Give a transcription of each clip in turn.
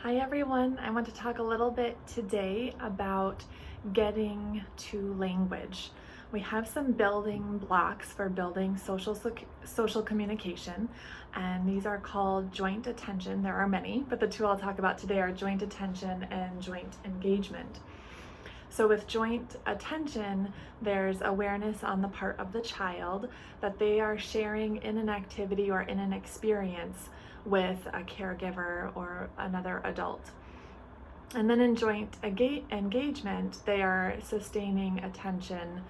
Hi everyone, I want to talk a little bit today about getting to language. We have some building blocks for building social communication, and these are called joint attention. There are many, but the two I'll talk about today are joint attention and joint engagement. So with joint attention, there's awareness on the part of the child that they are sharing in an activity or in an experience with a caregiver or another adult. And then in joint engagement, they are sustaining attention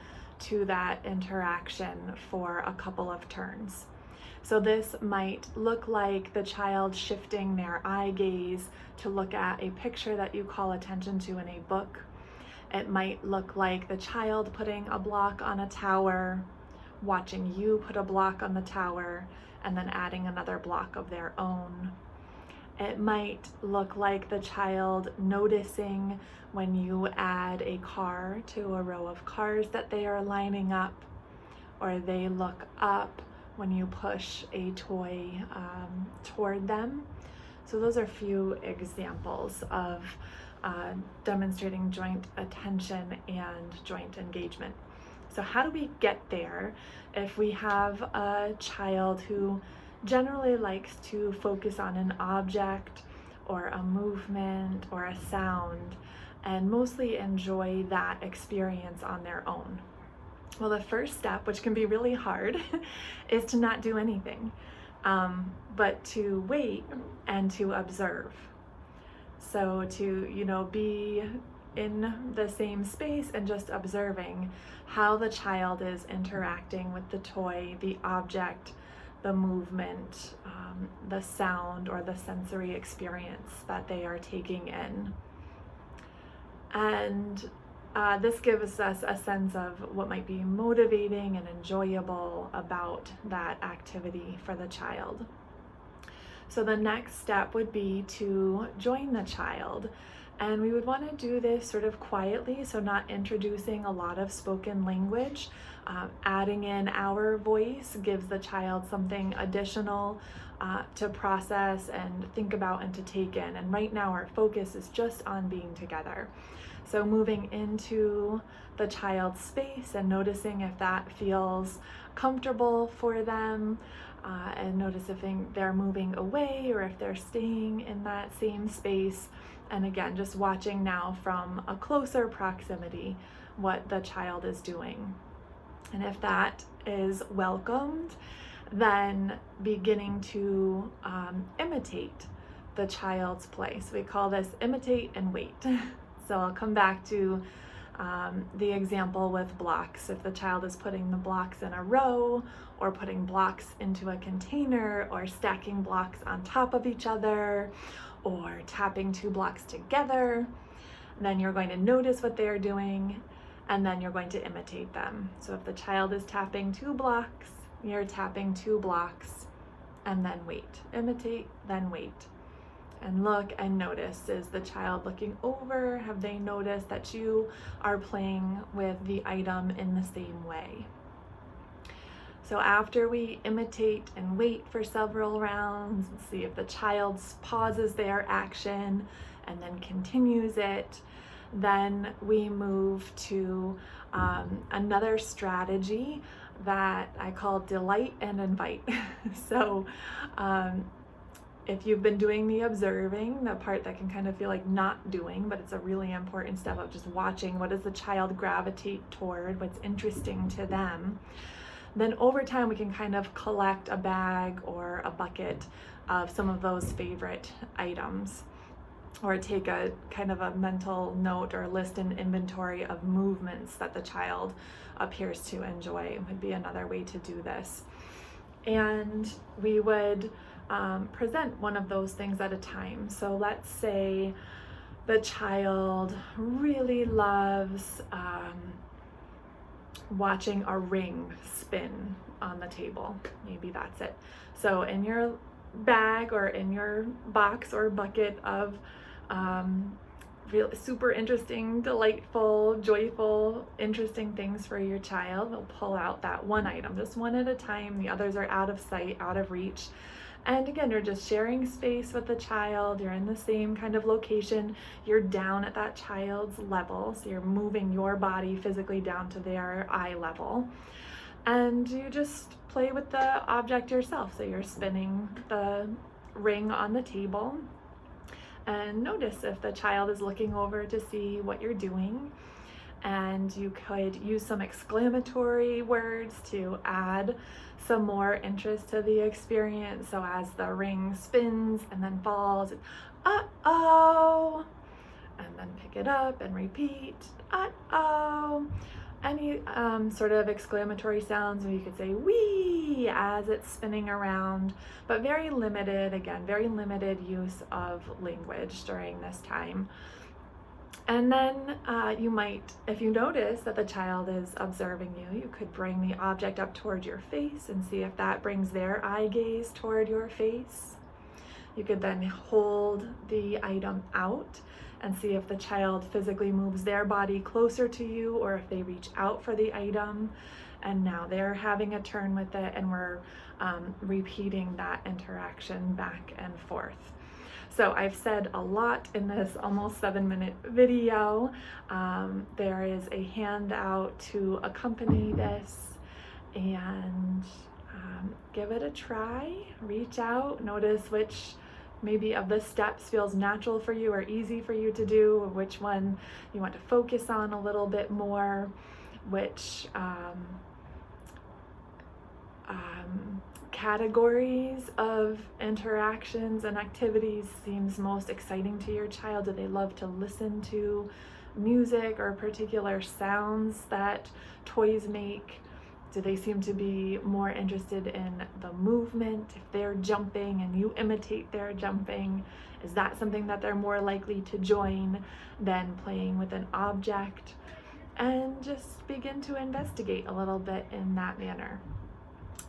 to that interaction for a couple of turns. So this might look like the child shifting their eye gaze to look at a picture that you call attention to in a book. It might look like the child putting a block on a tower, watching you put a block on the tower, and then adding another block of their own. It might look like the child noticing when you add a car to a row of cars that they are lining up, or they look up when you push a toy toward them. So those are a few examples of demonstrating joint attention and joint engagement. So how do we get there if we have a child who generally likes to focus on an object or a movement or a sound and mostly enjoy that experience on their own? Well, the first step, which can be really hard, is to not do anything, but to wait and to observe. So to, be in the same space and just observing how the child is interacting with the toy, the object, the movement, the sound, or the sensory experience that they are taking in. And this gives us a sense of what might be motivating and enjoyable about that activity for the child. So the next step would be to join the child. And we would want to do this sort of quietly, so not introducing a lot of spoken language. Adding in our voice gives the child something additional to process and think about and to take in. And right now our focus is just on being together. So moving into the child's space and noticing if that feels comfortable for them, and notice if they're moving away or if they're staying in that same space. And again, just watching now from a closer proximity what the child is doing. And if that is welcomed, then beginning to imitate the child's play. So we call this imitate and wait. So I'll come back to the example with blocks. If the child is putting the blocks in a row, or putting blocks into a container, or stacking blocks on top of each other, or tapping two blocks together, then you're going to notice what they're doing, and then you're going to imitate them. So if the child is tapping two blocks, you're tapping two blocks, and then wait. Imitate, then wait. And look and notice, is the child looking over? Have they noticed that you are playing with the item in the same way? So after we imitate and wait for several rounds and see if the child pauses their action and then continues it, then we move to another strategy that I call delight and invite. So if you've been doing the observing, the part that can kind of feel like not doing, but it's a really important step of just watching what does the child gravitate toward, what's interesting to them, then over time we can kind of collect a bag or a bucket of some of those favorite items, or take a kind of a mental note or list an inventory of movements that the child appears to enjoy. Would be another way to do this. And we would present one of those things at a time. So let's say the child really loves watching a ring spin on the table. Maybe that's it. So in your bag or in your box or bucket of really super interesting, delightful, joyful, interesting things for your child, they'll pull out that one item, just one at a time. The others are out of sight, out of reach. And again, you're just sharing space with the child. You're in the same kind of location. You're down at that child's level. So you're moving your body physically down to their eye level. And you just play with the object yourself. So you're spinning the ring on the table. And notice if the child is looking over to see what you're doing. And you could use some exclamatory words to add some more interest to the experience. So as the ring spins and then falls, uh-oh, and then pick it up and repeat, uh-oh. Any sort of exclamatory sounds, or you could say wee as it's spinning around, but very limited, again, very limited use of language during this time. And then you might, if you notice that the child is observing you, you could bring the object up toward your face and see if that brings their eye gaze toward your face. You could then hold the item out and see if the child physically moves their body closer to you or if they reach out for the item. And now they're having a turn with it, and we're repeating that interaction back and forth. So I've said a lot in this almost 7-minute video. There is a handout to accompany this, and give it a try. Reach out, notice which maybe of the steps feels natural for you or easy for you to do, or which one you want to focus on a little bit more, which categories of interactions and activities seems most exciting to your child. Do they love to listen to music or particular sounds that toys make? Do they seem to be more interested in the movement? If they're jumping and you imitate their jumping, is that something that they're more likely to join than playing with an object? And just begin to investigate a little bit in that manner.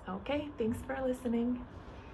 Okay, thanks for listening.